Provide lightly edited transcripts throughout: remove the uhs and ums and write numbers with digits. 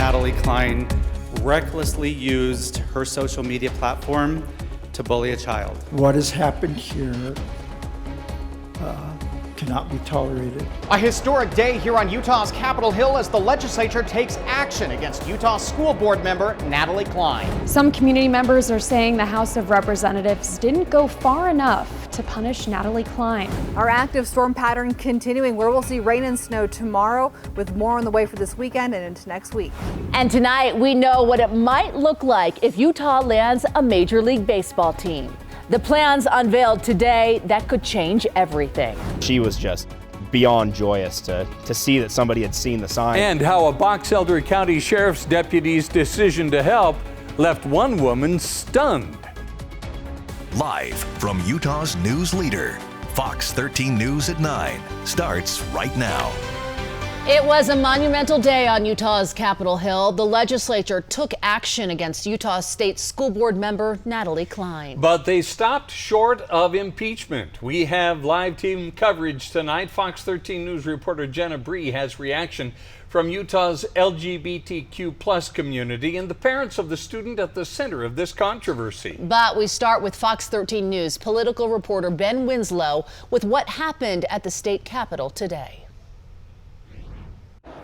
Natalie Cline recklessly used her social media platform to bully a child. What has happened here cannot be tolerated. A historic day here on Utah's Capitol Hill as the legislature takes action against Utah School Board member Natalie Cline. Some community members are saying the House of Representatives didn't go far enough to punish Natalie Cline. Our active storm pattern continuing, where we'll see rain and snow tomorrow, with more on the way for this weekend and into next week. And tonight we know what it might look like if Utah lands a Major League Baseball team. The plans unveiled today that could change everything. She was just beyond joyous to see that somebody had seen the sign. And how a Box Elder County Sheriff's deputy's decision to help left one woman stunned. Live from Utah's news leader, Fox 13 News at 9 starts right now. It was a monumental day on Utah's Capitol Hill. The legislature took action against Utah State School Board member Natalie Cline. But they stopped short of impeachment. We have live team coverage tonight. Fox 13 News reporter Jenna Bree has reaction from Utah's LGBTQ plus community and the parents of the student at the center of this controversy. But we start with Fox 13 News political reporter Ben Winslow with what happened at the state capitol today.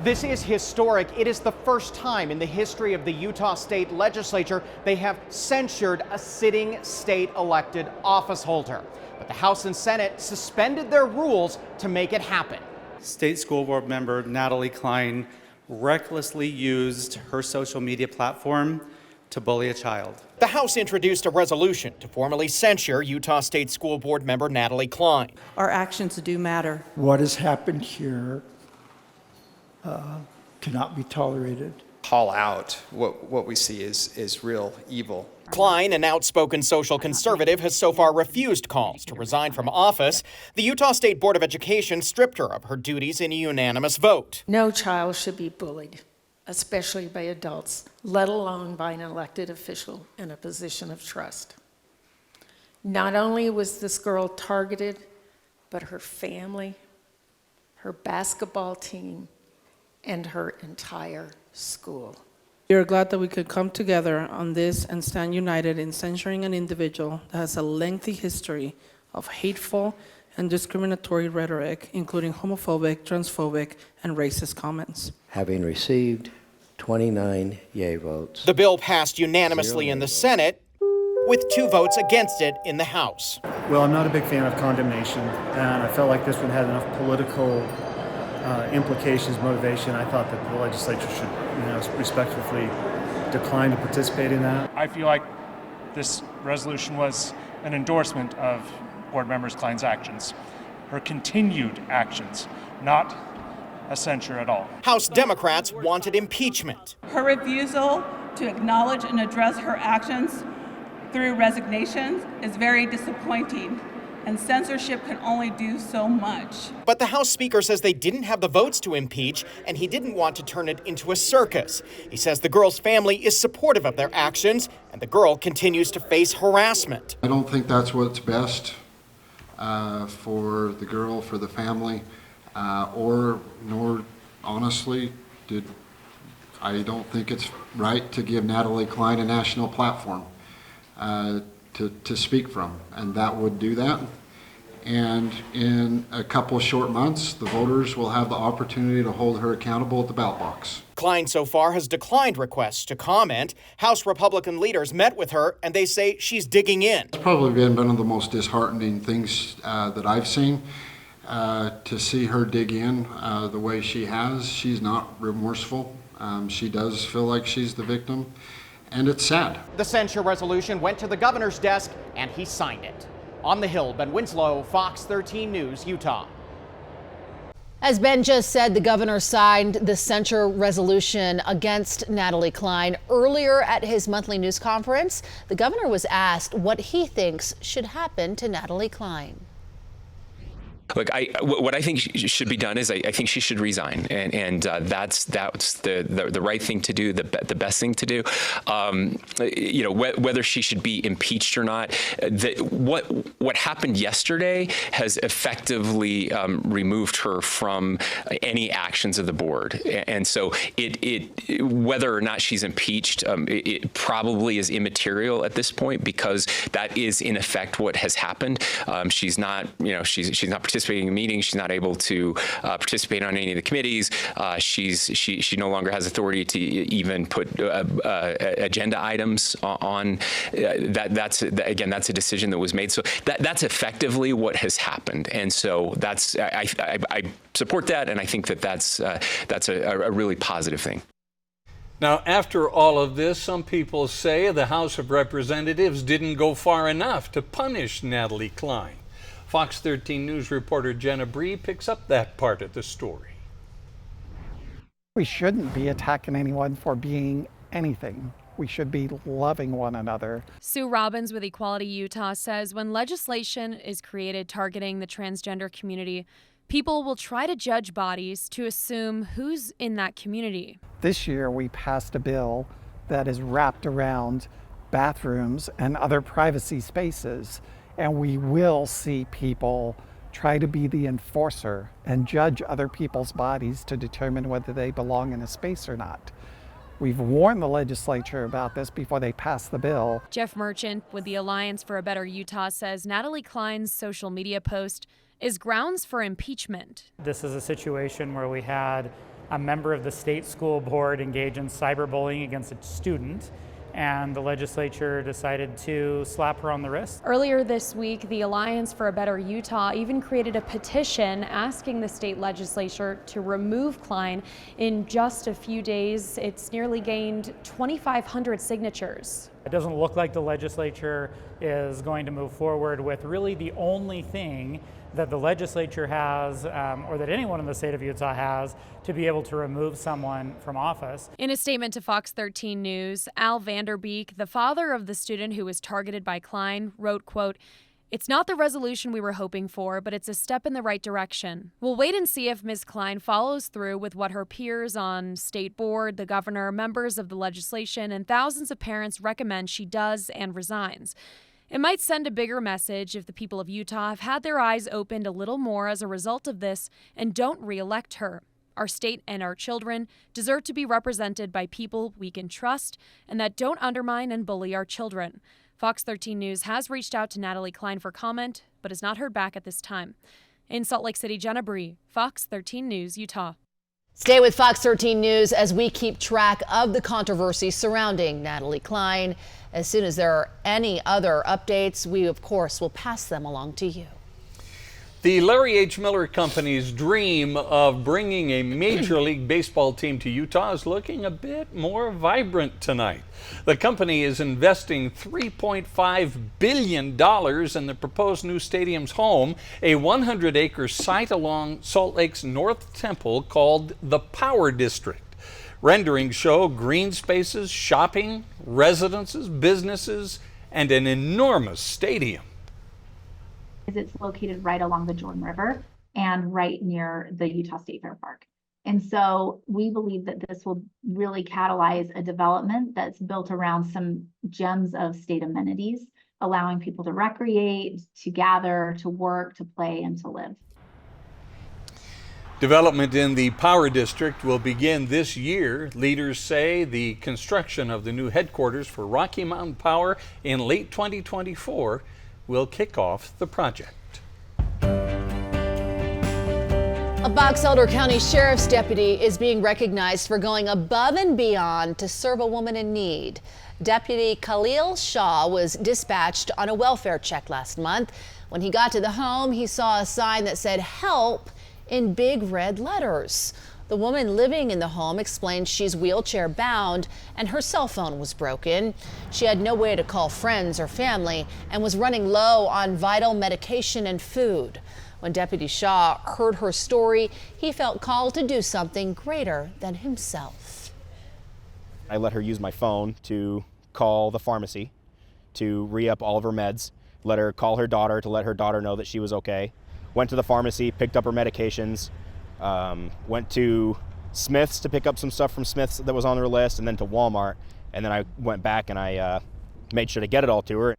This is historic. It is the first time in the history of the Utah State Legislature they have censured a sitting state elected office holder. But the House and Senate suspended their rules to make it happen. State School Board member Natalie Cline recklessly used her social media platform to bully a child. The House introduced a resolution to formally censure Utah State School Board member Natalie Cline. Our actions do matter. What has happened here cannot be tolerated. Call out what we see is real evil. Cline, an outspoken social conservative, has so far refused calls to resign from office. The Utah State Board of Education stripped her of her duties in a unanimous vote. No child should be bullied, especially by adults, let alone by an elected official in a position of trust. Not only was this girl targeted, but her family, her basketball team, and her entire school. We are glad that we could come together on this and stand united in censuring an individual that has a lengthy history of hateful and discriminatory rhetoric, including homophobic, transphobic, and racist comments. Having received 29 yay votes. The bill passed unanimously in the Senate, with 2 votes against it in the House. Well, I'm not a big fan of condemnation, and I felt like this one had enough political implications, motivation. I thought that the legislature should, respectfully decline to participate in that. I feel like this resolution was an endorsement of board member Cline's actions, her continued actions, not a censure at all. House Democrats wanted impeachment. Her refusal to acknowledge and address her actions through resignation is very disappointing, and censorship can only do so much. But the House Speaker says they didn't have the votes to impeach, and he didn't want to turn it into a circus. He says the girl's family is supportive of their actions, and the girl continues to face harassment. I don't think that's what's best for the girl, for the family, nor honestly, I don't think it's right to give Natalie Cline a national platform to speak from, and that would do that. And in a couple of short months, the voters will have the opportunity to hold her accountable at the ballot box. Cline so far has declined requests to comment. House Republican leaders met with her, and they say she's digging in. It's probably been one of the most disheartening things that I've seen, to see her dig in the way she has. She's not remorseful. She does feel like she's the victim. And it's sad. The censure resolution went to the governor's desk, and he signed it. On the Hill, Ben Winslow, Fox 13 News, Utah. As Ben just said, the governor signed the censure resolution against Natalie Cline. Earlier at his monthly news conference, the governor was asked what he thinks should happen to Natalie Cline. Look, what I think should be done is I think she should resign, and that's the right thing to do, the best thing to do. Whether she should be impeached or not, what happened yesterday has effectively removed her from any actions of the board, and so whether or not she's impeached, it probably is immaterial at this point, because that is in effect what has happened. She's not participating in meetings. She's not able to participate on any of the committees. She no longer has authority to even put agenda items on. That's a decision that was made. So that's effectively what has happened. And so I support that, and I think that's a really positive thing. Now, after all of this, some people say the House of Representatives didn't go far enough to punish Natalie Cline. Fox 13 News reporter Jenna Bree picks up that part of the story. We shouldn't be attacking anyone for being anything. We should be loving one another. Sue Robbins with Equality Utah says when legislation is created targeting the transgender community, people will try to judge bodies to assume who's in that community. This year we passed a bill that is wrapped around bathrooms and other privacy spaces. And we will see people try to be the enforcer and judge other people's bodies to determine whether they belong in a space or not. We've warned the legislature about this before they pass the bill. Jeff Merchant with the Alliance for a Better Utah says Natalie Cline's social media post is grounds for impeachment. This is a situation where we had a member of the state school board engage in cyberbullying against a student, and the legislature decided to slap her on the wrist. Earlier this week, the Alliance for a Better Utah even created a petition asking the state legislature to remove Cline. In just a few days, it's nearly gained 2,500 signatures. It doesn't look like the legislature is going to move forward with really the only thing that the legislature has, or that anyone in the state of Utah has, to be able to remove someone from office. In a statement to Fox 13 News, Al Vanderbeek, the father of the student who was targeted by Cline, wrote, quote, "It's not the resolution we were hoping for, but it's a step in the right direction. We'll wait and see if Ms. Cline follows through with what her peers on state board, the governor, members of the legislation, and thousands of parents recommend she does and resigns. It might send a bigger message if the people of Utah have had their eyes opened a little more as a result of this and don't re-elect her. Our state and our children deserve to be represented by people we can trust and that don't undermine and bully our children." Fox 13 News has reached out to Natalie Cline for comment, but has not heard back at this time. In Salt Lake City, Jenna Bree, Fox 13 News, Utah. Stay with Fox 13 News as we keep track of the controversy surrounding Natalie Cline. As soon as there are any other updates, we, of course, will pass them along to you. The Larry H. Miller Company's dream of bringing a Major League Baseball team to Utah is looking a bit more vibrant tonight. The company is investing $3.5 billion in the proposed new stadium's home, a 100-acre site along Salt Lake's North Temple called the Power District. Renderings show green spaces, shopping, residences, businesses, and an enormous stadium. It's located right along the Jordan River and right near the Utah State Fair Park. And so we believe that this will really catalyze a development that's built around some gems of state amenities, allowing people to recreate, to gather, to work, to play, and to live. Development in the Power District will begin this year. Leaders say the construction of the new headquarters for Rocky Mountain Power in late 2024 will kick off the project. A Box Elder County Sheriff's deputy is being recognized for going above and beyond to serve a woman in need. Deputy Khalil Shaw was dispatched on a welfare check last month. When he got to the home, he saw a sign that said "Help" in big red letters. The woman living in the home explained she's wheelchair bound and her cell phone was broken. She had no way to call friends or family and was running low on vital medication and food. When Deputy Shaw heard her story, he felt called to do something greater than himself. I let her use my phone to call the pharmacy to re-up all of her meds, let her call her daughter to let her daughter know that she was okay. went to the pharmacy, picked up her medications, went to Smith's to pick up some stuff from Smith's that was on her list, and then to Walmart. And then I went back and I made sure to get it all to her.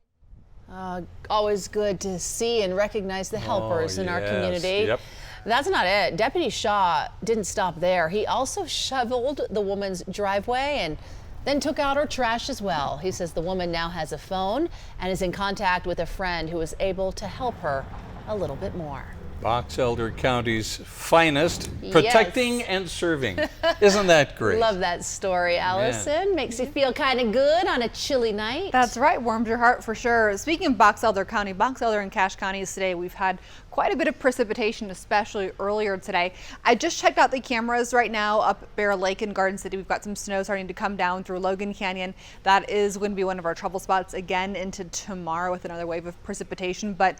Always good to see and recognize the helpers in our community. Yep. That's not it. Deputy Shaw didn't stop there. He also shoveled the woman's driveway and then took out her trash as well. He says the woman now has a phone and is in contact with a friend who is able to help her a little bit more. Box Elder County's finest, protecting and serving. Isn't that great? Love that story, Allison. Makes you feel kind of good on a chilly night. That's right, warmed your heart for sure. Speaking of Box Elder County, Box Elder and Cache counties today, we've had quite a bit of precipitation, especially earlier today. I just checked out the cameras right now up Bear Lake in Garden City. We've got some snow starting to come down through Logan Canyon. That is going to be one of our trouble spots again into tomorrow with another wave of precipitation. But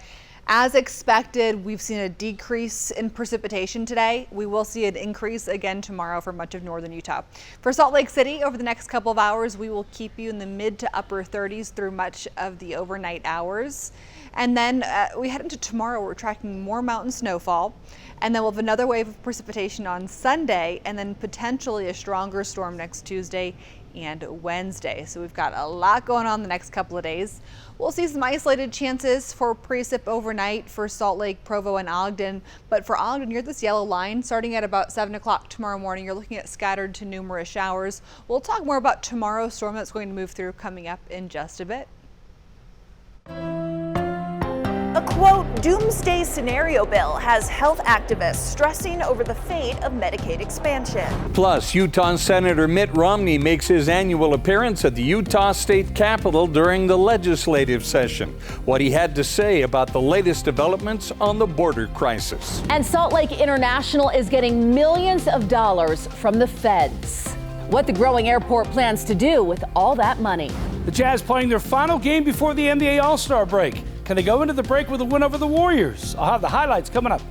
as expected, we've seen a decrease in precipitation today. We will see an increase again tomorrow for much of northern Utah. For Salt Lake City, over the next couple of hours, we will keep you in the mid to upper 30s through much of the overnight hours. And then we head into tomorrow, we're tracking more mountain snowfall. And then we'll have another wave of precipitation on Sunday, and then potentially a stronger storm next Tuesday and Wednesday. So we've got a lot going on the next couple of days. We'll see some isolated chances for precip overnight for Salt Lake, Provo, and Ogden. But for Ogden, you're this yellow line starting at about 7 o'clock tomorrow morning. You're looking at scattered to numerous showers. We'll talk more about tomorrow's storm that's going to move through coming up in just a bit. A quote, doomsday scenario bill has health activists stressing over the fate of Medicaid expansion. Plus, Utah Senator Mitt Romney makes his annual appearance at the Utah State Capitol during the legislative session. What he had to say about the latest developments on the border crisis. And Salt Lake International is getting millions of dollars from the feds. What the growing airport plans to do with all that money. The Jazz playing their final game before the NBA All-Star break. Can they go into the break with a win over the Warriors? I'll have the highlights coming up.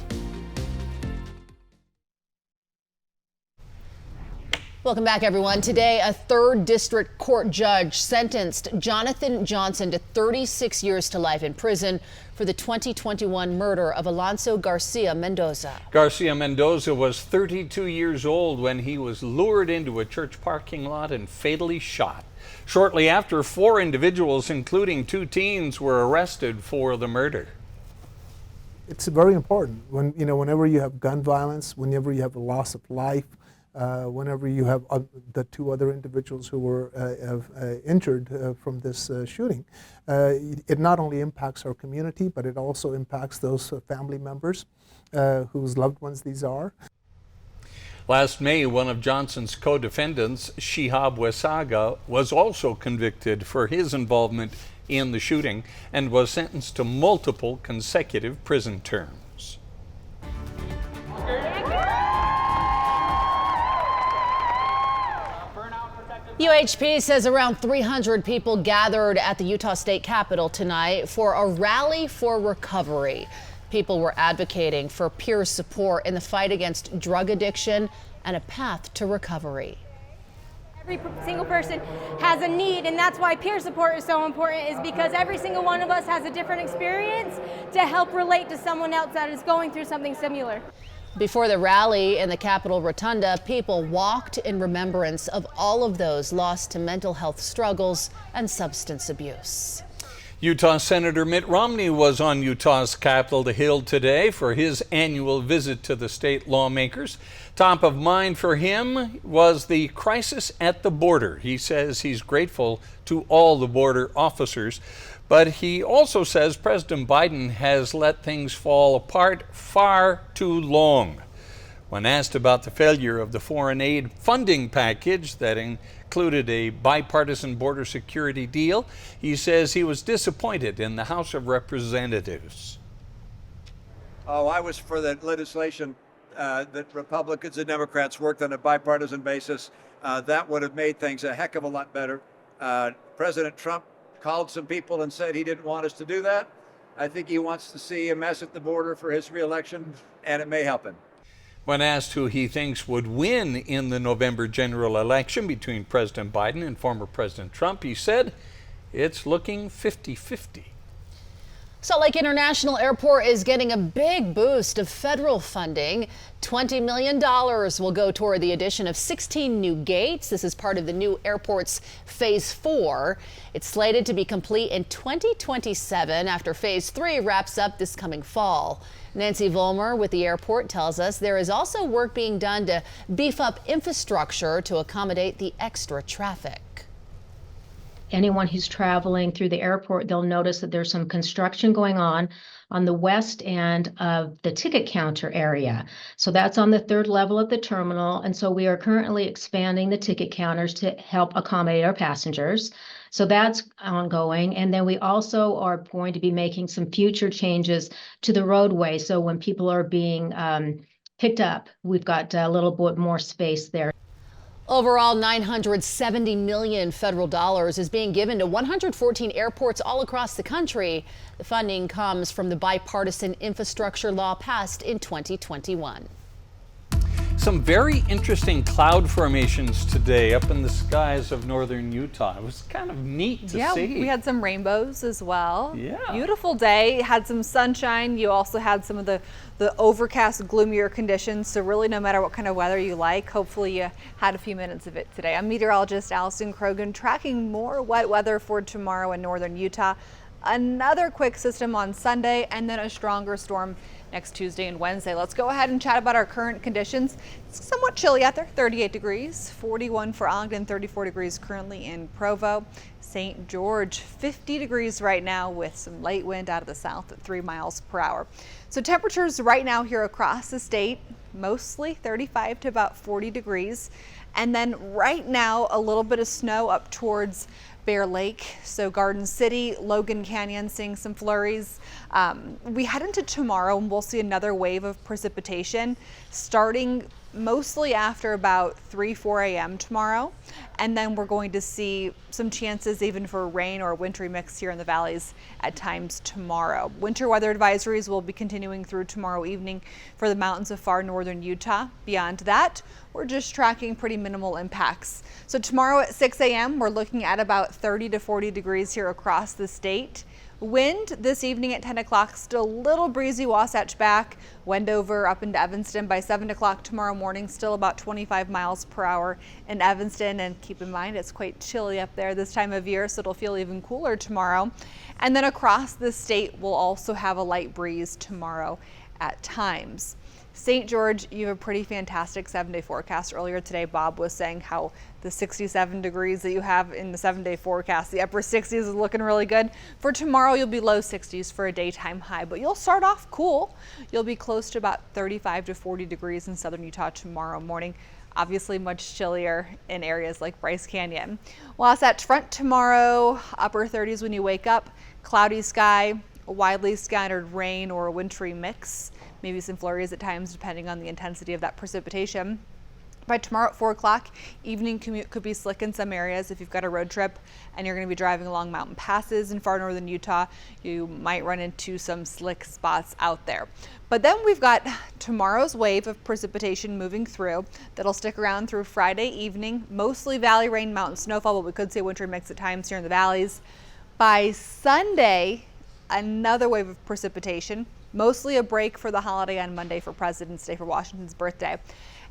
Welcome back, everyone. Today, a 3rd District Court judge sentenced Jonathan Johnson to 36 years to life in prison for the 2021 murder of Alonso Garcia Mendoza. Garcia Mendoza was 32 years old when he was lured into a church parking lot and fatally shot. Shortly after, 4 individuals, including 2 teens, were arrested for the murder. It's very important whenever you have gun violence, whenever you have a loss of life, whenever you have the 2 other individuals who were injured from this shooting. It not only impacts our community, but it also impacts those family members whose loved ones these are. Last May, one of Johnson's co-defendants, Shihab Wesaga, was also convicted for his involvement in the shooting and was sentenced to multiple consecutive prison terms. UHP says around 300 people gathered at the Utah State Capitol tonight for a rally for recovery. People were advocating for peer support in the fight against drug addiction and a path to recovery. Every single person has a need, and that's why peer support is so important, is because every single one of us has a different experience to help relate to someone else that is going through something similar. Before the rally in the Capitol Rotunda, people walked in remembrance of all of those lost to mental health struggles and substance abuse. Utah Senator Mitt Romney was on Utah's Capitol Hill today for his annual visit to the state lawmakers. Top of mind for him was the crisis at the border. He says he's grateful to all the border officers, but he also says President Biden has let things fall apart far too long. When asked about the failure of the foreign aid funding package that included a bipartisan border security deal, he says he was disappointed in the House of Representatives. Oh, I was for the legislation that Republicans and Democrats worked on a bipartisan basis. That would have made things a heck of a lot better. President Trump called some people and said he didn't want us to do that. I think he wants to see a mess at the border for his reelection, and it may help him. When asked who he thinks would win in the November general election between President Biden and former President Trump, he said, it's looking 50-50. Salt Lake International Airport is getting a big boost of federal funding. $20 million will go toward the addition of 16 new gates. This is part of the new airport's Phase 4. It's slated to be complete in 2027 after Phase 3 wraps up this coming fall. Nancy Vollmer with the airport tells us there is also work being done to beef up infrastructure to accommodate the extra traffic. Anyone who's traveling through the airport, they'll notice that there's some construction going on the west end of the ticket counter area. So that's on the third level of the terminal. And so we are currently expanding the ticket counters to help accommodate our passengers. So that's ongoing. And then we also are going to be making some future changes to the roadway. So when people are being picked up, we've got a little bit more space there. Overall, $970 million federal dollars is being given to 114 airports all across the country. The funding comes from the bipartisan infrastructure law passed in 2021. Some very interesting cloud formations today up in the skies of northern Utah. It was kind of neat to see. Yeah, we had some rainbows as well. Yeah. Beautiful day, had some sunshine. You also had some of the overcast, gloomier conditions. So really, no matter what kind of weather you like, hopefully you had a few minutes of it today. I'm meteorologist Allison Krogan, tracking more wet weather for tomorrow in northern Utah. Another quick system on Sunday, and then a stronger storm next Tuesday and Wednesday. Let's go ahead and chat about our current conditions. It's somewhat chilly out there, 38 degrees, 41 for Ogden, 34 degrees currently in Provo. St. George, 50 degrees right now with some light wind out of the south at 3 miles per hour. So temperatures right now here across the state, mostly 35 to about 40 degrees. And then right now, a little bit of snow up towards Bear Lake, so Garden City, Logan Canyon, seeing some flurries. We head into tomorrow and we'll see another wave of precipitation starting mostly after about 4 a.m. tomorrow. And then we're going to see some chances even for rain or a wintry mix here in the valleys at times tomorrow. Winter weather advisories will be continuing through tomorrow evening for the mountains of far northern Utah. Beyond that, we're just tracking pretty minimal impacts. So tomorrow at 6 a.m., we're looking at about 30 to 40 degrees here across the state. Wind this evening at 10 o'clock, still a little breezy, Wasatch back, Wendover up into Evanston. By 7 o'clock tomorrow morning, still about 25 miles per hour in Evanston. And keep in mind, it's quite chilly up there this time of year, so it'll feel even cooler tomorrow. And then across the state, we'll also have a light breeze tomorrow at times. St. George, you have a pretty fantastic 7-day forecast. Earlier today, Bob was saying how the 67 degrees that you have in the 7-day forecast, the upper 60s is looking really good. For tomorrow, you'll be low 60s for a daytime high, but you'll start off cool. You'll be close to about 35 to 40 degrees in southern Utah tomorrow morning. Obviously much chillier in areas like Bryce Canyon. Wasatch Front tomorrow, upper 30s when you wake up, cloudy sky, widely scattered rain or a wintry mix. Maybe some flurries at times depending on the intensity of that precipitation. By tomorrow at 4 o'clock, evening commute could be slick in some areas. If you've got a road trip and you're going to be driving along mountain passes in far northern Utah, you might run into some slick spots out there. But then we've got tomorrow's wave of precipitation moving through that'll stick around through Friday evening, mostly valley rain, mountain snowfall, but we could see a wintry mix at times here in the valleys. By Sunday, another wave of precipitation, mostly a break for the holiday on Monday for President's Day, for Washington's birthday.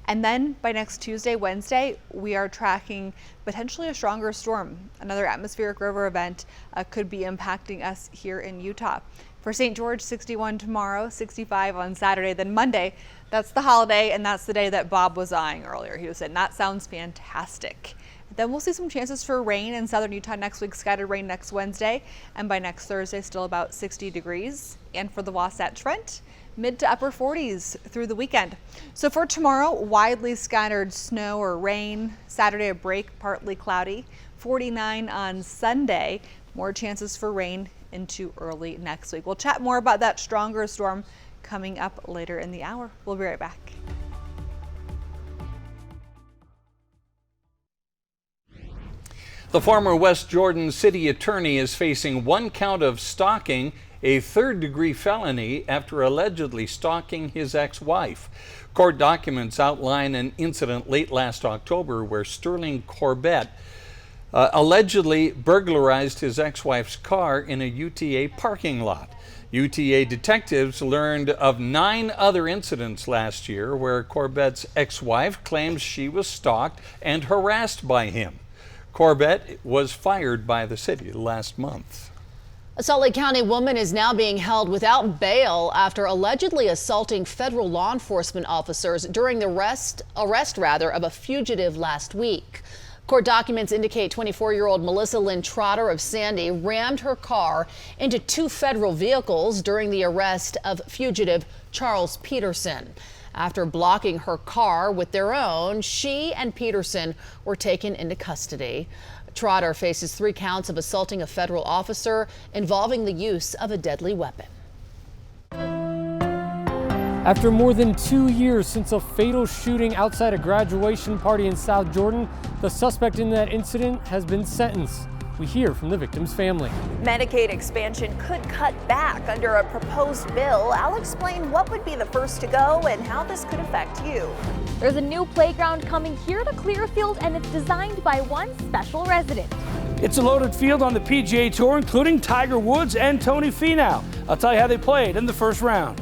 And then by next Tuesday, Wednesday, we are tracking potentially a stronger storm. Another atmospheric river event could be impacting us here in Utah. For St. George, 61 tomorrow, 65 on Saturday. Then Monday, that's the holiday, and that's the day that Bob was eyeing earlier. He was saying, that sounds fantastic. Then we'll see some chances for rain in southern Utah next week, scattered rain next Wednesday, and by next Thursday, still about 60 degrees. And for the Wasatch Front, mid to upper 40s through the weekend. So for tomorrow, widely scattered snow or rain. Saturday, a break, partly cloudy. 49 on Sunday. More chances for rain into early next week. We'll chat more about that stronger storm coming up later in the hour. We'll be right back. The former West Jordan city attorney is facing 1 count of stalking, a third-degree felony after allegedly stalking his ex-wife. Court documents outline an incident late last October where Sterling Corbett allegedly burglarized his ex-wife's car in a UTA parking lot. UTA detectives learned of 9 other incidents last year where Corbett's ex-wife claims she was stalked and harassed by him. Corbett was fired by the city last month. A Salt Lake County woman is now being held without bail after allegedly assaulting federal law enforcement officers during the arrest of a fugitive last week. Court documents indicate 24-year-old Melissa Lynn Trotter of Sandy rammed her car into 2 federal vehicles during the arrest of fugitive Charles Peterson. After blocking her car with their own, she and Peterson were taken into custody. Trotter faces 3 counts of assaulting a federal officer involving the use of a deadly weapon. After more than 2 years since a fatal shooting outside a graduation party in South Jordan, the suspect in that incident has been sentenced. We hear from the victim's family. Medicaid expansion could cut back under a proposed bill. I'll explain what would be the first to go and how this could affect you. There's a new playground coming here to Clearfield, and it's designed by one special resident. It's a loaded field on the PGA Tour, including Tiger Woods and Tony Finau. I'll tell you how they played in the first round.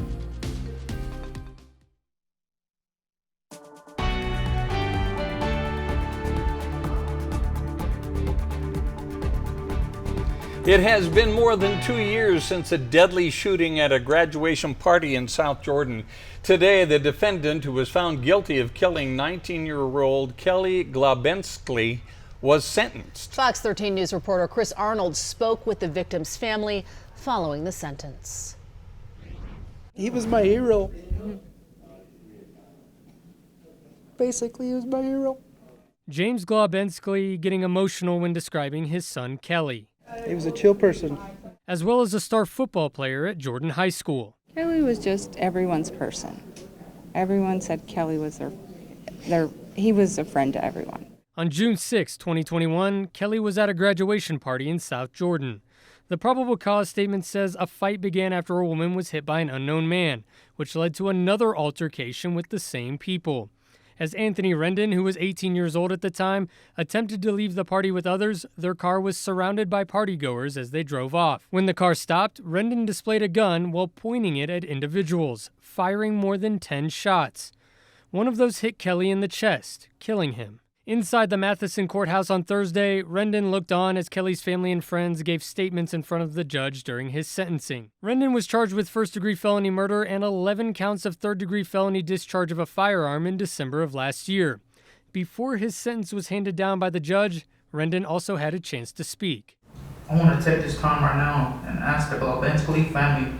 It has been more than 2 years since a deadly shooting at a graduation party in South Jordan. Today, the defendant, who was found guilty of killing 19-year-old Kelly Glabensky, was sentenced. Fox 13 News reporter Chris Arnold spoke with the victim's family following the sentence. He was my hero. Basically, he was my hero. James Glabensky getting emotional when describing his son Kelly. He was a chill person. As well as a star football player at Jordan High School. Kelly was just everyone's person. Everyone said Kelly was he was a friend to everyone. On June 6, 2021, Kelly was at a graduation party in South Jordan. The probable cause statement says a fight began after a woman was hit by an unknown man, which led to another altercation with the same people. As Anthony Rendon, who was 18 years old at the time, attempted to leave the party with others, their car was surrounded by partygoers as they drove off. When the car stopped, Rendon displayed a gun while pointing it at individuals, firing more than 10 shots. One of those hit Kelly in the chest, killing him. Inside the Matheson courthouse on Thursday, Rendon looked on as Kelly's family and friends gave statements in front of the judge during his sentencing. Rendon was charged with first-degree felony murder and 11 counts of third-degree felony discharge of a firearm in December of last year. Before his sentence was handed down by the judge, Rendon also had a chance to speak. I want to take this time right now and ask the Glabensky family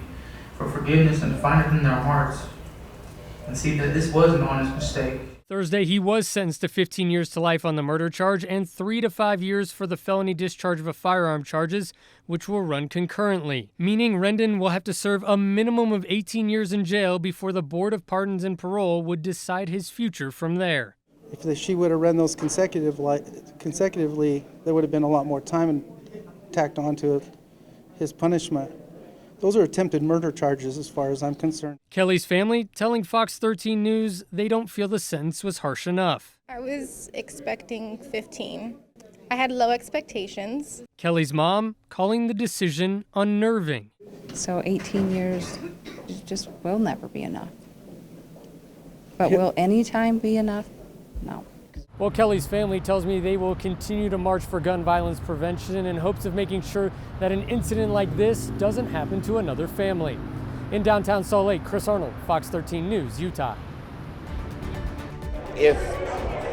for forgiveness and to find it in their hearts and see that this was an honest mistake. Thursday, he was sentenced to 15 years to life on the murder charge and 3 to 5 years for the felony discharge of a firearm charges, which will run concurrently, meaning Rendon will have to serve a minimum of 18 years in jail before the Board of Pardons and Parole would decide his future from there. If she would have run those consecutively, there would have been a lot more time tacked onto his punishment. Those are attempted murder charges as far as I'm concerned. Kelly's family telling Fox 13 News they don't feel the sentence was harsh enough. I was expecting 15. I had low expectations. Kelly's mom calling the decision unnerving. So 18 years just will never be enough. But will any time be enough? No. Well, Kelly's family tells me they will continue to march for gun violence prevention in hopes of making sure that an incident like this doesn't happen to another family. In downtown Salt Lake, Chris Arnold, Fox 13 News, Utah. If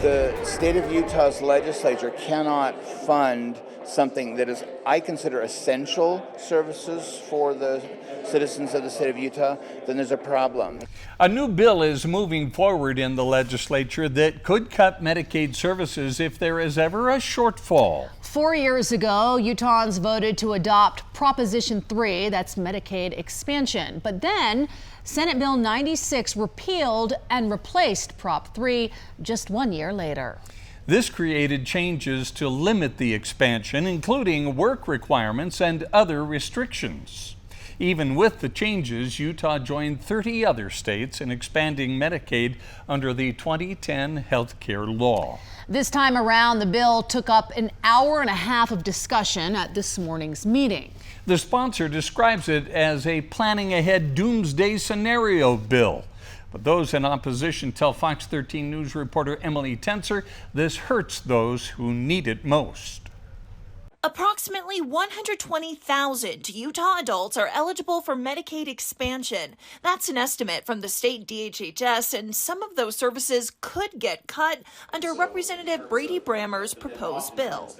the state of Utah's legislature cannot fund something that is, I consider, essential services for the citizens of the state of Utah, then there's a problem. A new bill is moving forward in the legislature that could cut Medicaid services if there is ever a shortfall. 4 years ago, Utahns voted to adopt Proposition 3, that's Medicaid expansion. But then Senate Bill 96 repealed and replaced Prop 3 just 1 year later. This created changes to limit the expansion, including work requirements and other restrictions. Even with the changes, Utah joined 30 other states in expanding Medicaid under the 2010 health care law. This time around, the bill took up an hour and a half of discussion at this morning's meeting. The sponsor describes it as a planning ahead doomsday scenario bill. But those in opposition tell Fox 13 News reporter Emily Tenser this hurts those who need it most. Approximately 120,000 Utah adults are eligible for Medicaid expansion. That's an estimate from the state DHHS, and some of those services could get cut under Representative Brady Brammer's proposed bill.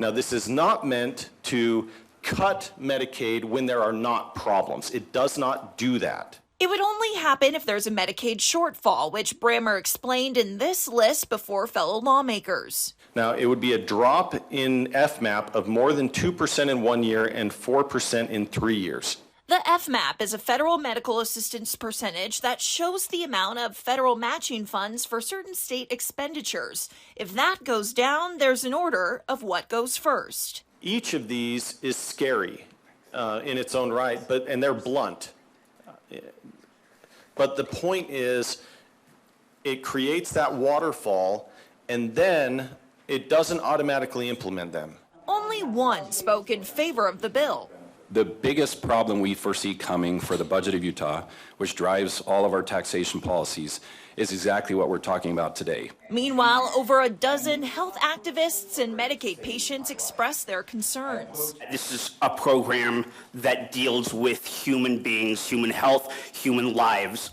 Now, this is not meant to cut Medicaid when there are not problems. It does not do that. It would only happen if there's a Medicaid shortfall, which Brammer explained in this list before fellow lawmakers. Now, it would be a drop in FMAP of more than 2% in 1 year and 4% in 3 years. The FMAP is a federal medical assistance percentage that shows the amount of federal matching funds for certain state expenditures. If that goes down, there's an order of what goes first. Each of these is scary in its own right, and they're blunt. But the point is, it creates that waterfall, and then it doesn't automatically implement them. Only one spoke in favor of the bill. The biggest problem we foresee coming for the budget of Utah, which drives all of our taxation policies, is exactly what we're talking about today. Meanwhile, over a dozen health activists and Medicaid patients expressed their concerns. This is a program that deals with human beings, human health, human lives.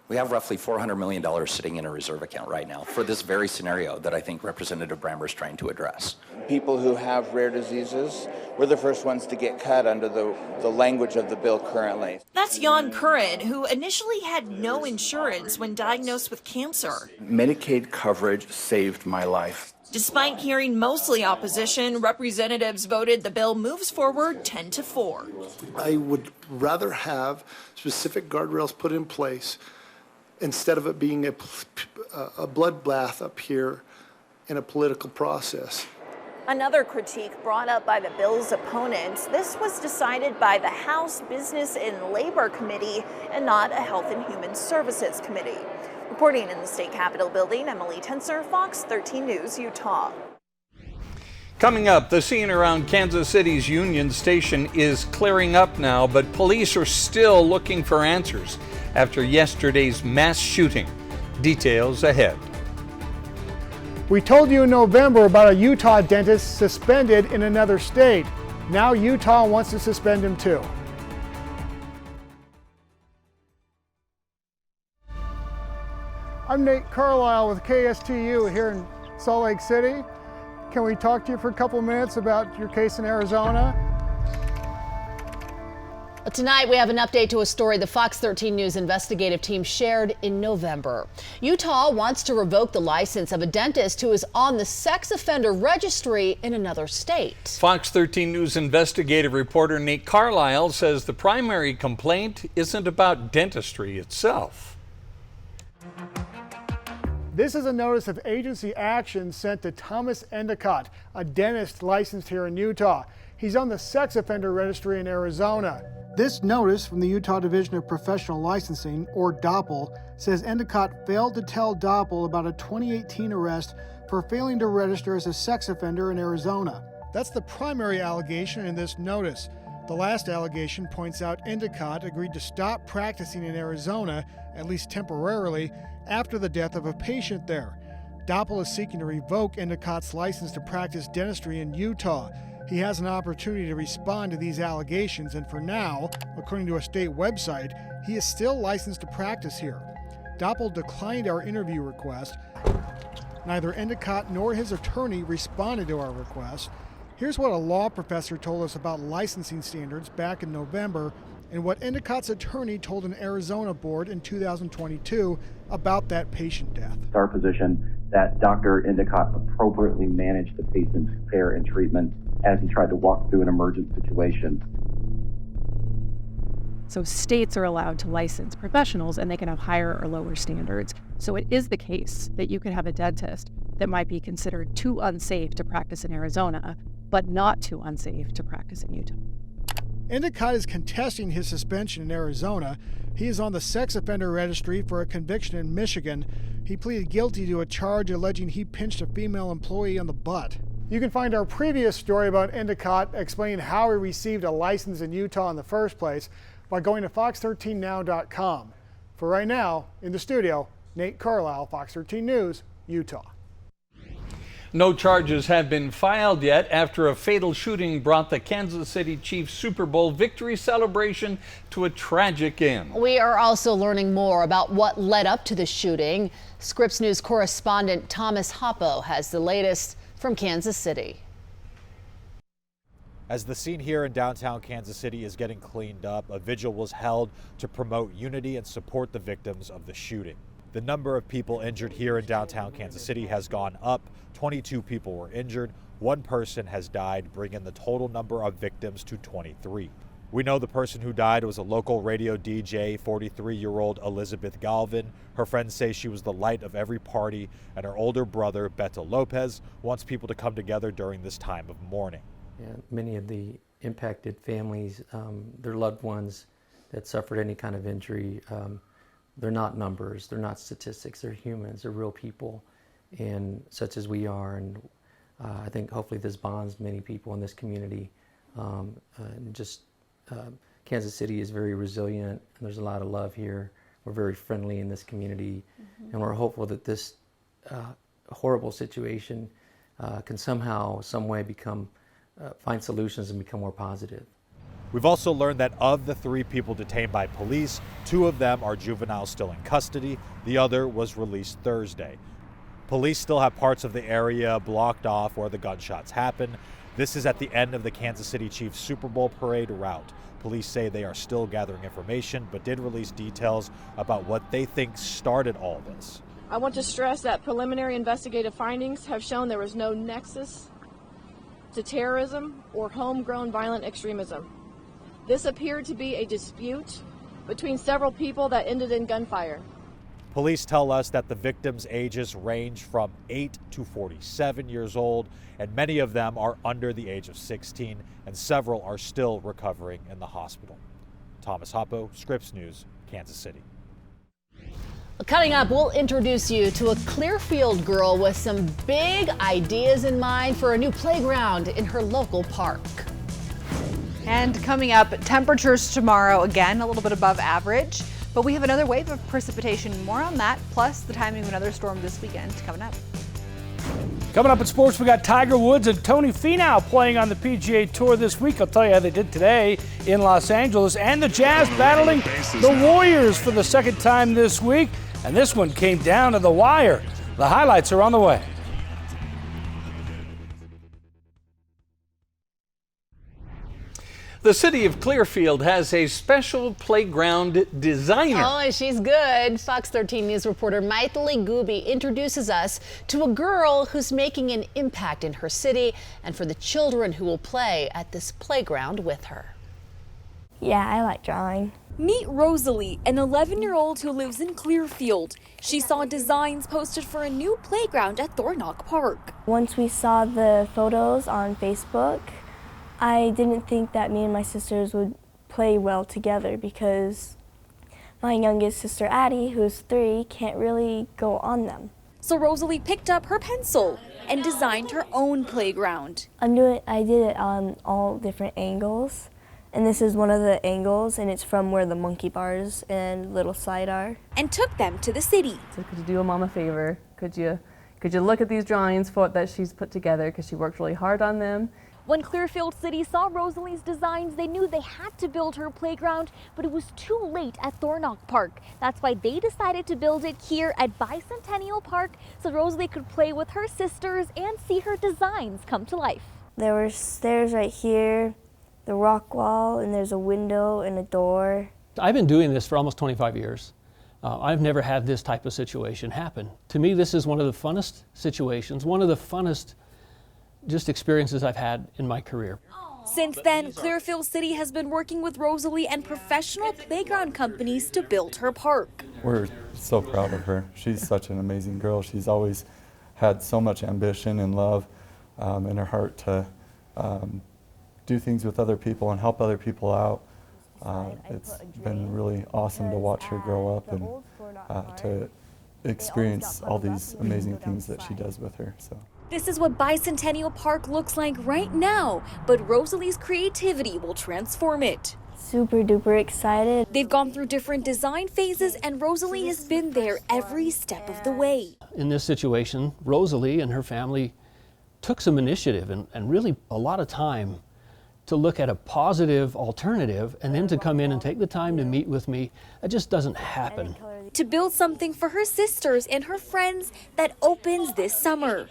We have roughly $400 million sitting in a reserve account right now for this very scenario that I think Representative Brammer is trying to address. People who have rare diseases were the first ones to get cut under the language of the bill currently. That's Jan Curran, who initially had no insurance when diagnosed with cancer. Medicaid coverage saved my life. Despite hearing mostly opposition, representatives voted the bill moves forward 10-4. I would rather have specific guardrails put in place instead of it being a bloodbath up here in a political process. Another critique brought up by the bill's opponents, this was decided by the House Business and Labor Committee and not a Health and Human Services Committee. Reporting in the State Capitol building, Emily Tenser, Fox 13 News, Utah. Coming up, the scene around Kansas City's Union Station is clearing up now, but police are still looking for answers after yesterday's mass shooting. Details ahead. We told you in November about a Utah dentist suspended in another state. Now Utah wants to suspend him too. I'm Nate Carlisle with KSTU here in Salt Lake City. Can we talk to you for a couple minutes about your case in Arizona? Tonight, we have an update to a story the Fox 13 News investigative team shared in November. Utah wants to revoke the license of a dentist who is on the sex offender registry in another state. Fox 13 News investigative reporter Nate Carlisle says the primary complaint isn't about dentistry itself. This is a notice of agency action sent to Thomas Endicott, a dentist licensed here in Utah. He's on the sex offender registry in Arizona. This notice from the Utah Division of Professional Licensing, or DOPL, says Endicott failed to tell DOPL about a 2018 arrest for failing to register as a sex offender in Arizona. That's the primary allegation in this notice. The last allegation points out Endicott agreed to stop practicing in Arizona, at least temporarily, after the death of a patient there. DOPL is seeking to revoke Endicott's license to practice dentistry in Utah. He has an opportunity to respond to these allegations, and for now, according to a state website, he is still licensed to practice here. DOPL declined our interview request. Neither Endicott nor his attorney responded to our request. Here's what a law professor told us about licensing standards back in November, and what Endicott's attorney told an Arizona board in 2022 about that patient death. It's our position that Dr. Endicott appropriately managed the patient's care and treatment as he tried to walk through an emergent situation. So states are allowed to license professionals and they can have higher or lower standards. So it is the case that you could have a dentist that might be considered too unsafe to practice in Arizona, but not too unsafe to practice in Utah. Endicott is contesting his suspension in Arizona. He is on the sex offender registry for a conviction in Michigan. He pleaded guilty to a charge alleging he pinched a female employee on the butt. You can find our previous story about Endicott explaining how he received a license in Utah in the first place by going to fox13now.com. For right now, in the studio, Nate Carlisle, Fox 13 News, Utah. No charges have been filed yet after a fatal shooting brought the Kansas City Chiefs Super Bowl victory celebration to a tragic end. We are also learning more about what led up to the shooting. Scripps News correspondent Thomas Hoppo has the latest from Kansas City. As the scene here in downtown Kansas City is getting cleaned up, a vigil was held to promote unity and support the victims of the shooting. The number of people injured here in downtown Kansas City has gone up. 22 people were injured. One person has died, bringing the total number of victims to 23. We know the person who died was a local radio DJ, 43-year-old Elizabeth Galvin. Her friends say she was the light of every party, and her older brother, Beto Lopez, wants people to come together during this time of mourning. Yeah, many of the impacted families, their loved ones that suffered any kind of injury, they're not numbers, they're not statistics, they're humans, they're real people, and such as we are. And I think hopefully this bonds many people in this community. Kansas City is very resilient, and there's a lot of love here. We're very friendly in this community, and we're hopeful that this horrible situation can somehow, some way find solutions and become more positive. We've also learned that of the 3 people detained by police, 2 of them are juveniles still in custody. The other was released Thursday. Police still have parts of the area blocked off where the gunshots happened. This is at the end of the Kansas City Chiefs Super Bowl parade route. Police say they are still gathering information, but did release details about what they think started all this. I want to stress that preliminary investigative findings have shown there was no nexus to terrorism or homegrown violent extremism. This appeared to be a dispute between several people that ended in gunfire. Police tell us that the victims' ages range from 8 to 47 years old, and many of them are under the age of 16, and several are still recovering in the hospital. Thomas Hoppo, Scripps News, Kansas City. Coming up, we'll introduce you to a Clearfield girl with some big ideas in mind for a new playground in her local park. And coming up, temperatures tomorrow again a little bit above average, but we have another wave of precipitation. More on that, plus the timing of another storm this weekend coming up. Coming up in sports, we got Tiger Woods and Tony Finau playing on the PGA Tour this week. I'll tell you how they did today in Los Angeles. And the Jazz battling the Warriors for the second time this week. And this one came down to the wire. The highlights are on the way. The city of Clearfield has a special playground designer. Oh, she's good. Fox 13 News reporter Maithili Gubi introduces us to a girl who's making an impact in her city and for the children who will play at this playground with her. Yeah, I like drawing. Meet Rosalie, an 11-year-old who lives in Clearfield. She saw designs posted for a new playground at Thornock Park. Once we saw the photos on Facebook, I didn't think that me and my sisters would play well together because my youngest sister Addie, who's 3, can't really go on them. So Rosalie picked up her pencil and designed her own playground. I did it on all different angles, and this is one of the angles, and it's from where the monkey bars and little slide are. And took them to the city. So could you do a mom a favor? Could you look at these drawings that she's put together because she worked really hard on them? When Clearfield City saw Rosalie's designs, they knew they had to build her playground, but it was too late at Thornock Park. That's why they decided to build it here at Bicentennial Park so Rosalie could play with her sisters and see her designs come to life. There were stairs right here, the rock wall, and there's a window and a door. I've been doing this for almost 25 years. I've never had this type of situation happen. To me, this is one of the funnest situations, one of the funnest experiences I've had in my career. Since then, Clearfield City has been working with Rosalie and professional playground companies to build her park. We're so proud of her. She's such an amazing girl. She's always had so much ambition and love in her heart to do things with other people and help other people out. It's been really awesome to watch her grow up and to experience all these amazing things that she does with her. So. This is what Bicentennial Park looks like right now, but Rosalie's creativity will transform it. Super duper excited. They've gone through different design phases, and Rosalie has been there every step of the way. In this situation, Rosalie and her family took some initiative and really a lot of time to look at a positive alternative, and then to come in and take the time to meet with me. That just doesn't happen. To build something for her sisters and her friends that opens this summer.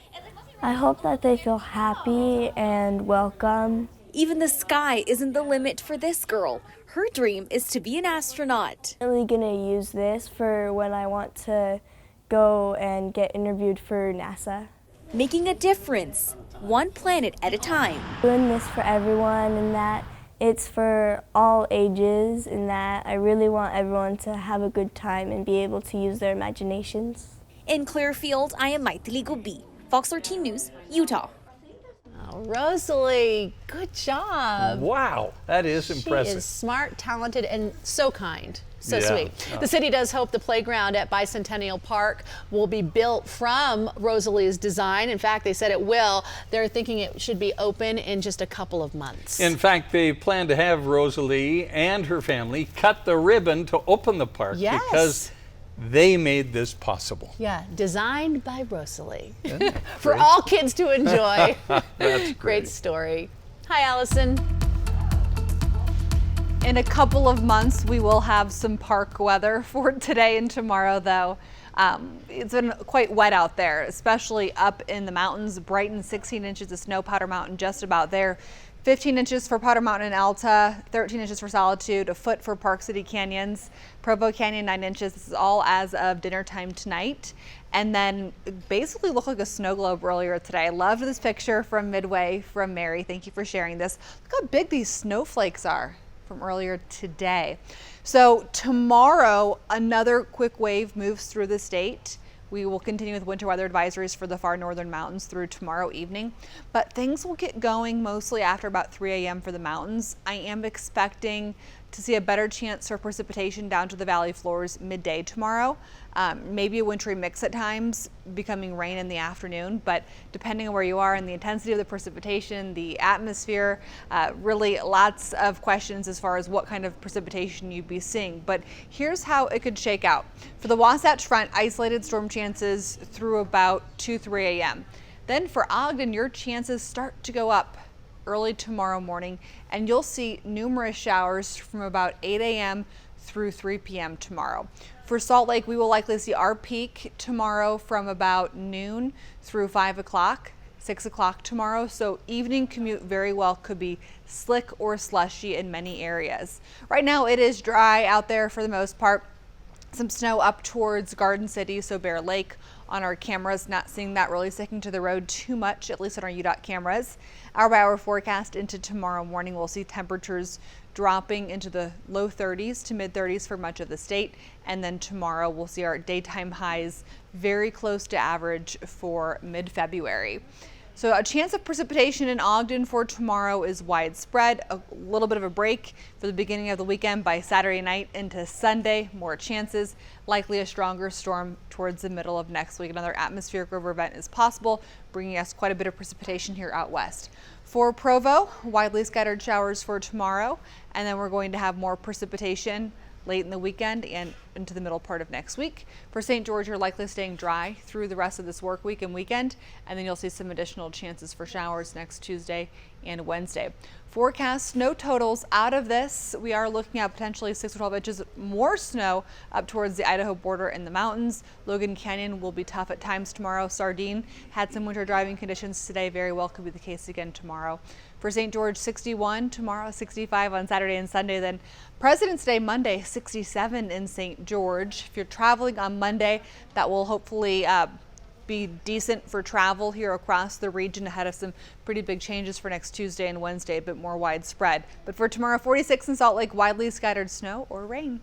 I hope that they feel happy and welcome. Even the sky isn't the limit for this girl. Her dream is to be an astronaut. I'm really gonna use this for when I want to go and get interviewed for NASA. Making a difference, one planet at a time. Doing this for everyone, and that it's for all ages, and that I really want everyone to have a good time and be able to use their imaginations. In Clearfield, I am Maithili Gopi, Fox 13 News, Utah. Oh, Rosalie, good job. Wow, that is impressive. She is smart, talented, and so kind. So Yeah. sweet. The city does hope the playground at Bicentennial Park will be built from Rosalie's design. In fact, they said it will. They're thinking it should be open in just a couple of months. In fact, they plan to have Rosalie and her family cut the ribbon to open the park because they made this possible. Yeah, designed by Rosalie. For great? all kids to enjoy. That's Great story. Hi, Allison. In a couple of months, we will have some park weather for today and tomorrow, though. It's been quite wet out there, especially up in the mountains. Brighton, 16 inches of snow, Powder Mountain just about there. 15 inches for Powder Mountain and Alta, 13 inches for Solitude, a foot for Park City Canyons, Provo Canyon 9 inches. This is all as of dinner time tonight. And then it basically looked like a snow globe earlier today. I loved this picture from Midway from Mary. Thank you for sharing this. Look how big these snowflakes are from earlier today. So tomorrow, another quick wave moves through the state. We will continue with winter weather advisories for the far northern mountains through tomorrow evening, but things will get going mostly after about 3 a.m. for the mountains. I am expecting to see a better chance for precipitation down to the valley floors midday tomorrow. Maybe a wintry mix at times, becoming rain in the afternoon, but depending on where you are and the intensity of the precipitation, the atmosphere, really lots of questions as far as what kind of precipitation you'd be seeing. But here's how it could shake out. For the Wasatch Front, isolated storm chances through about 2-3 a.m. Then for Ogden, your chances start to go up early tomorrow morning, and you'll see numerous showers from about 8 a.m. through 3 p.m. tomorrow. For Salt Lake, we will likely see our peak tomorrow from about noon through 5 o'clock, 6 o'clock tomorrow. So evening commute very well could be slick or slushy in many areas. Right now it is dry out there for the most part. Some snow up towards Garden City, so Bear Lake. On our cameras, not seeing that really sticking to the road too much, at least on our UDOT cameras. Hour by hour forecast into tomorrow morning, we'll see temperatures dropping into the low 30s to mid 30s for much of the state. And then tomorrow we'll see our daytime highs very close to average for mid-February. So a chance of precipitation in Ogden for tomorrow is widespread. A little bit of a break for the beginning of the weekend by Saturday night into Sunday. More chances, likely a stronger storm towards the middle of next week. Another atmospheric river event is possible, bringing us quite a bit of precipitation here out west. For Provo, widely scattered showers for tomorrow, and then we're going to have more precipitation late in the weekend and into the middle part of next week. For St. George, you're likely staying dry through the rest of this work week and weekend, and then you'll see some additional chances for showers next Tuesday and Wednesday. Forecast snow totals out of this. We are looking at potentially 6 to 12 inches more snow up towards the Idaho border in the mountains. Logan Canyon will be tough at times tomorrow. Sardine had some winter driving conditions today. Very well could be the case again tomorrow. For St. George, 61 tomorrow, 65 on Saturday and Sunday. Then President's Day Monday, 67 in St. George. If you're traveling on Monday, that will hopefully be decent for travel here across the region ahead of some pretty big changes for next Tuesday and Wednesday, a bit more widespread. But for tomorrow, 46 in Salt Lake, widely scattered snow or rain.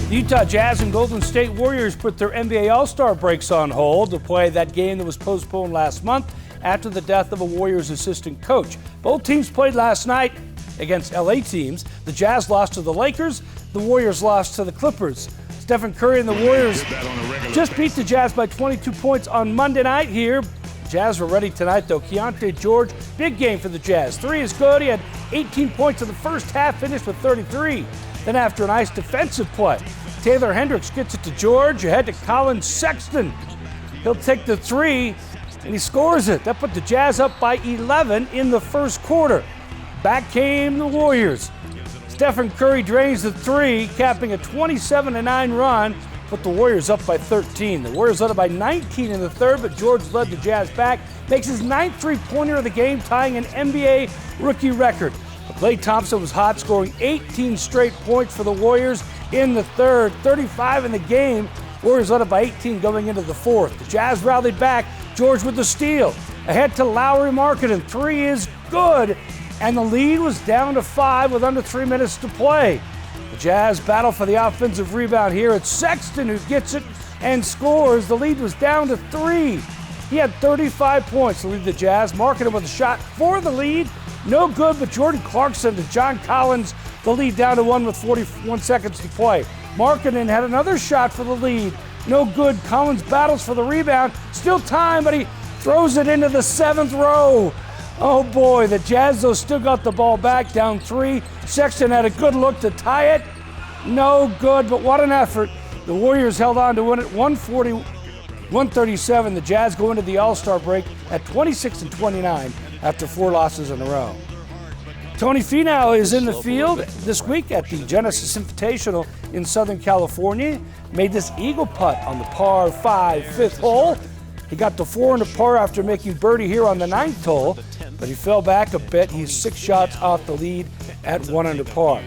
The Utah Jazz and Golden State Warriors put their NBA All-Star breaks on hold to play that game that was postponed last month after the death of a Warriors assistant coach. Both teams played last night against LA teams. The Jazz lost to the Lakers. The Warriors lost to the Clippers. Stephen Curry and the Warriors just beat the Jazz by 22 points on Monday night here. Jazz were ready tonight, though. Keontae George, big game for the Jazz. 3 is good. He had 18 points in the first half, finished with 33. Then after a nice defensive play, Taylor Hendricks gets it to George, ahead to Colin Sexton. He'll take the 3, and he scores it. That put the Jazz up by 11 in the first quarter. Back came the Warriors. Stephen Curry drains the 3, capping a 27-9 run, put the Warriors up by 13. The Warriors led it by 19 in the third, but George led the Jazz back, makes his 9th three-pointer of the game, tying an NBA rookie record. Klay Thompson was hot, scoring 18 straight points for the Warriors in the third, 35 in the game. Warriors led it by 18 going into the fourth. The Jazz rallied back, George with the steal. Ahead to Lauri Markkanen, 3 is good, and the lead was down to 5 with under 3 minutes to play. The Jazz battle for the offensive rebound here. It's Sexton who gets it and scores. The lead was down to 3. He had 35 points to lead the Jazz. Markkanen with a shot for the lead. No good, but Jordan Clarkson to John Collins, the lead down to 1 with 41 seconds to play. Markkanen had another shot for the lead. No good. Collins battles for the rebound. Still time, but he throws it into the 7th row. Oh boy, the Jazz though still got the ball back, down 3. Sexton had a good look to tie it. No good, but what an effort. The Warriors held on to win it 140-137. The Jazz go into the All-Star break at 26-29 after 4 losses in a row. Tony Finau is in the field this week at the Genesis Invitational in Southern California. Made this eagle putt on the par 5 5th hole. He got to 4 under par after making birdie here on the 9th hole, but he fell back a bit. He's 6 shots off the lead at 1 under par.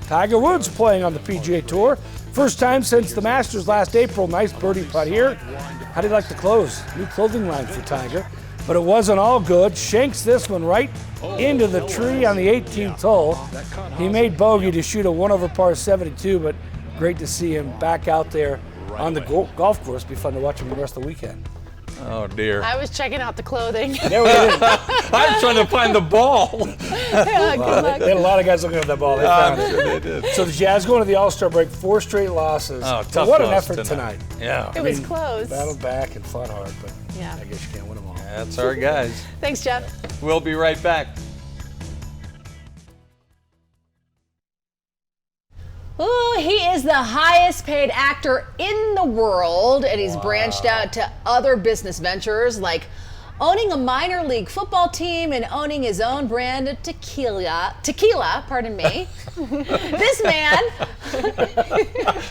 Tiger Woods playing on the PGA Tour. First time since the Masters last April. Nice birdie putt here. How do you like the clothes? New clothing line for Tiger. But it wasn't all good. Shanks this one right into the tree on the 18th hole. He made bogey to shoot a 1 over par 72, but great to see him back out there on the golf course. Be fun to watch him the rest of the weekend. Oh, dear. I was checking out the clothing. I was trying to find the ball. Yeah, good luck. They had a lot of guys looking at that ball. They found it. Sure they did. So the Jazz going to the All-Star break, 4 straight losses. Oh, But tough what an loss effort tonight. Yeah. It was close. Battled back and fought hard, but Yeah. I guess you can't win them all. That's our guys. Thanks, Jeff. We'll be right back. Ooh, he is the highest paid actor in the world, and he's branched out to other business ventures like owning a minor league football team and owning his own brand of tequila, pardon me. This man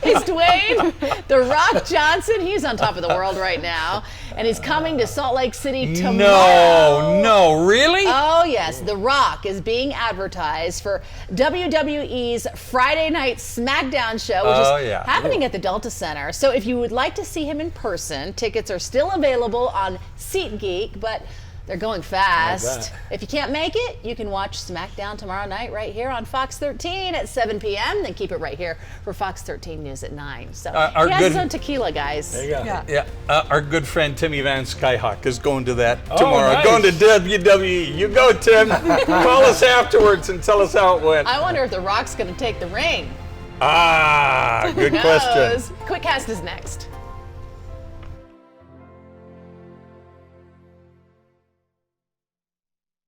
is Dwayne "The Rock" Johnson. He's on top of the world right now, and he's coming to Salt Lake City tomorrow. No, really? Oh, yes. The Rock is being advertised for WWE's Friday Night SmackDown show, which is happening at the Delta Center. So if you would like to see him in person, tickets are still available on SeatGeek, but they're going fast. If you can't make it, you can watch SmackDown tomorrow night right here on Fox 13 at 7 p.m. Then keep it right here for Fox 13 News at 9. So he has his own tequila, guys. There you go. Yeah. Our good friend Timmy Van Skyhawk is going to that tomorrow. Nice. Going to WWE. You go, Tim. Call us afterwards and tell us how it went. I wonder if The Rock's going to take the ring. Good question. Quickcast is next.